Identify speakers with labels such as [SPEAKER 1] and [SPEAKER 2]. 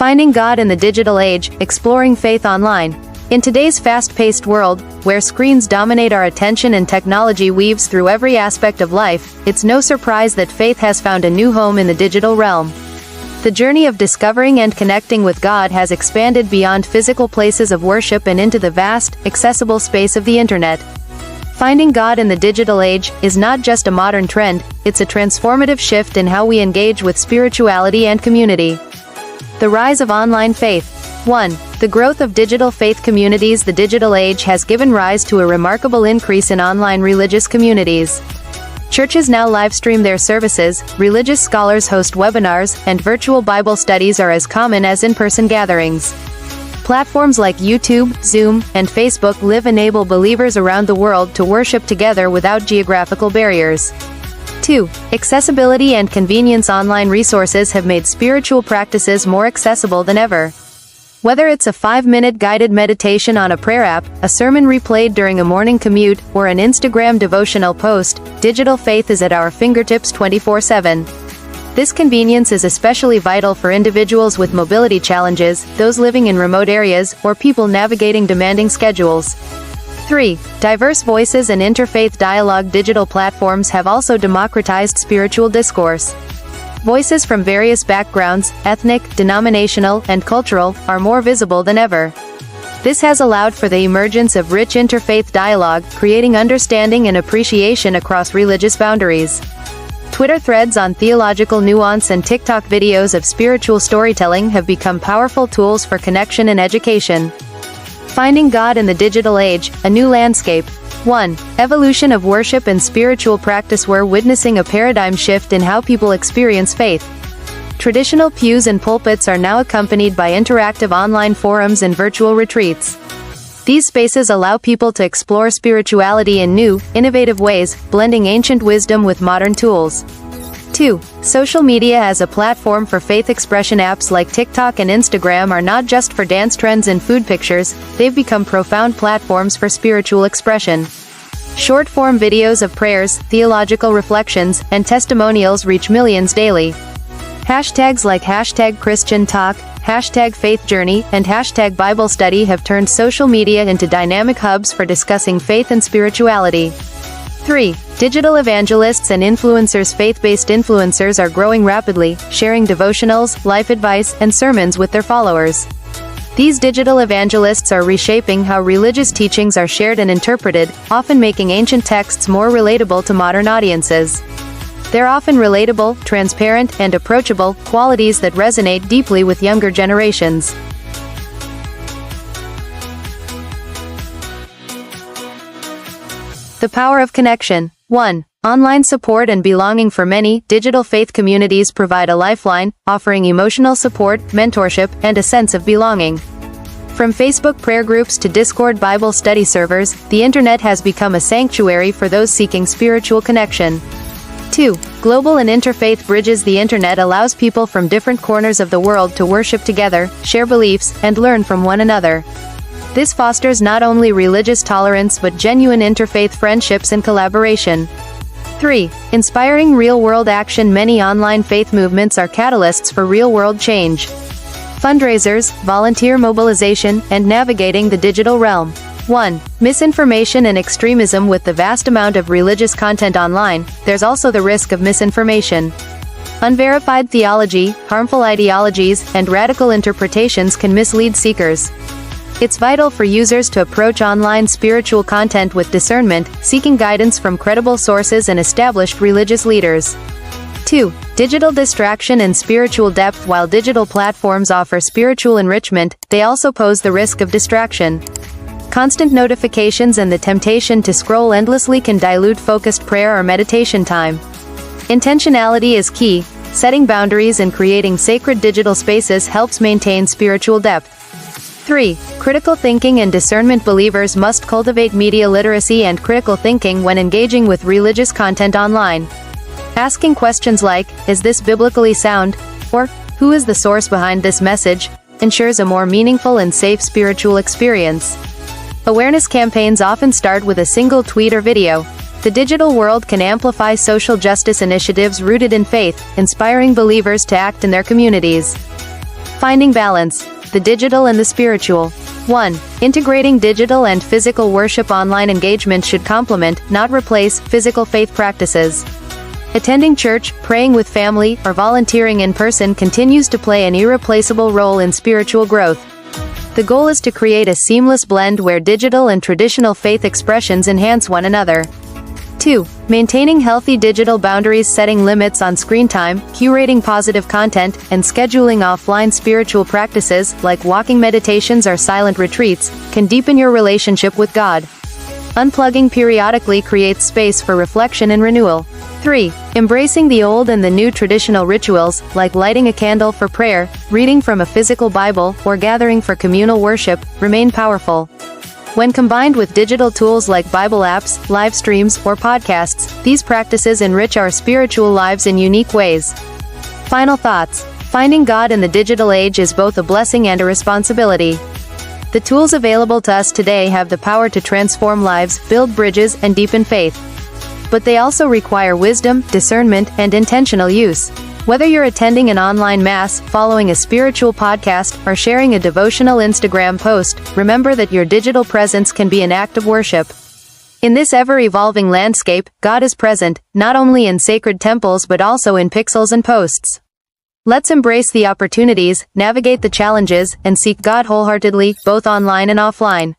[SPEAKER 1] Finding God in the digital age, exploring faith online. In today's fast-paced world, where screens dominate our attention and technology weaves through every aspect of life, it's no surprise that faith has found a new home in the digital realm. The journey of discovering and connecting with God has expanded beyond physical places of worship and into the vast, accessible space of the internet. Finding God in the digital age is not just a modern trend, it's a transformative shift in how we engage with spirituality and community. The rise of online faith. 1. The growth of digital faith communities. The digital age has given rise to a remarkable increase in online religious communities. Churches now live-stream their services, religious scholars host webinars, and virtual Bible studies are as common as in-person gatherings. Platforms like YouTube, Zoom, and Facebook Live enable believers around the world to worship together without geographical barriers. 2. Accessibility and convenience. Online resources have made spiritual practices more accessible than ever. Whether it's a 5-minute guided meditation on a prayer app, a sermon replayed during a morning commute, or an Instagram devotional post, digital faith is at our fingertips 24/7. This convenience is especially vital for individuals with mobility challenges, those living in remote areas, or people navigating demanding schedules. 3. Diverse voices and interfaith dialogue. Digital platforms have also democratized spiritual discourse. Voices from various backgrounds, ethnic, denominational, and cultural, are more visible than ever. This has allowed for the emergence of rich interfaith dialogue, creating understanding and appreciation across religious boundaries. Twitter threads on theological nuance and TikTok videos of spiritual storytelling have become powerful tools for connection and education. Finding God in the digital age, a new landscape. 1. Evolution of worship and spiritual practice. We're witnessing a paradigm shift in how people experience faith. Traditional pews and pulpits are now accompanied by interactive online forums and virtual retreats. These spaces allow people to explore spirituality in new, innovative ways, blending ancient wisdom with modern tools. 2. Social media as a platform for faith expression. Apps like TikTok and Instagram are not just for dance trends and food pictures, they've become profound platforms for spiritual expression. Short-form videos of prayers, theological reflections, and testimonials reach millions daily. Hashtags like #ChristianTalk, #FaithJourney, and #BibleStudy have turned social media into dynamic hubs for discussing faith and spirituality. 3. Digital evangelists and influencers. Faith-based influencers are growing rapidly, sharing devotionals, life advice, and sermons with their followers. These digital evangelists are reshaping how religious teachings are shared and interpreted, often making ancient texts more relatable to modern audiences. They're often relatable, transparent, and approachable, qualities that resonate deeply with younger generations. The power of connection. 1. Online support and belonging. For many, digital faith communities provide a lifeline, offering emotional support, mentorship, and a sense of belonging. From Facebook prayer groups to Discord Bible study servers, the internet has become a sanctuary for those seeking spiritual connection. 2. Global and interfaith bridges. The internet allows people from different corners of the world to worship together, share beliefs, and learn from one another. This fosters not only religious tolerance but genuine interfaith friendships and collaboration. 3. Inspiring real-world action. Many online faith movements are catalysts for real-world change. Fundraisers, volunteer mobilization, and navigating the digital realm. 1. Misinformation and extremism. With the vast amount of religious content online, there's also the risk of misinformation. Unverified theology, harmful ideologies, and radical interpretations can mislead seekers. It's vital for users to approach online spiritual content with discernment, seeking guidance from credible sources and established religious leaders. 2. Digital distraction and spiritual depth. While digital platforms offer spiritual enrichment, they also pose the risk of distraction. Constant notifications and the temptation to scroll endlessly can dilute focused prayer or meditation time. Intentionality is key. Setting boundaries and creating sacred digital spaces helps maintain spiritual depth. 3. Critical thinking and discernment. Believers must cultivate media literacy and critical thinking when engaging with religious content online. Asking questions like, "Is this biblically sound?" or "Who is the source behind this message?" ensures a more meaningful and safe spiritual experience. Awareness campaigns often start with a single tweet or video. The digital world can amplify social justice initiatives rooted in faith, inspiring believers to act in their communities. Finding balance, the digital and the spiritual. 1. Integrating digital and physical worship. Online engagement should complement, not replace, physical faith practices. Attending church, praying with family, or volunteering in person continues to play an irreplaceable role in spiritual growth. The goal is to create a seamless blend where digital and traditional faith expressions enhance one another. 2. Maintaining healthy digital boundaries. Setting limits on screen time, curating positive content, and scheduling offline spiritual practices, like walking meditations or silent retreats, can deepen your relationship with God. Unplugging periodically creates space for reflection and renewal. 3. Embracing the old and the new. Traditional rituals, like lighting a candle for prayer, reading from a physical Bible, or gathering for communal worship, remain powerful. When combined with digital tools like Bible apps, live streams, or podcasts, these practices enrich our spiritual lives in unique ways. Final thoughts. Finding God in the digital age is both a blessing and a responsibility. The tools available to us today have the power to transform lives, build bridges, and deepen faith. But they also require wisdom, discernment, and intentional use. Whether you're attending an online mass, following a spiritual podcast, or sharing a devotional Instagram post, remember that your digital presence can be an act of worship. In this ever-evolving landscape, God is present, not only in sacred temples but also in pixels and posts. Let's embrace the opportunities, navigate the challenges, and seek God wholeheartedly, both online and offline.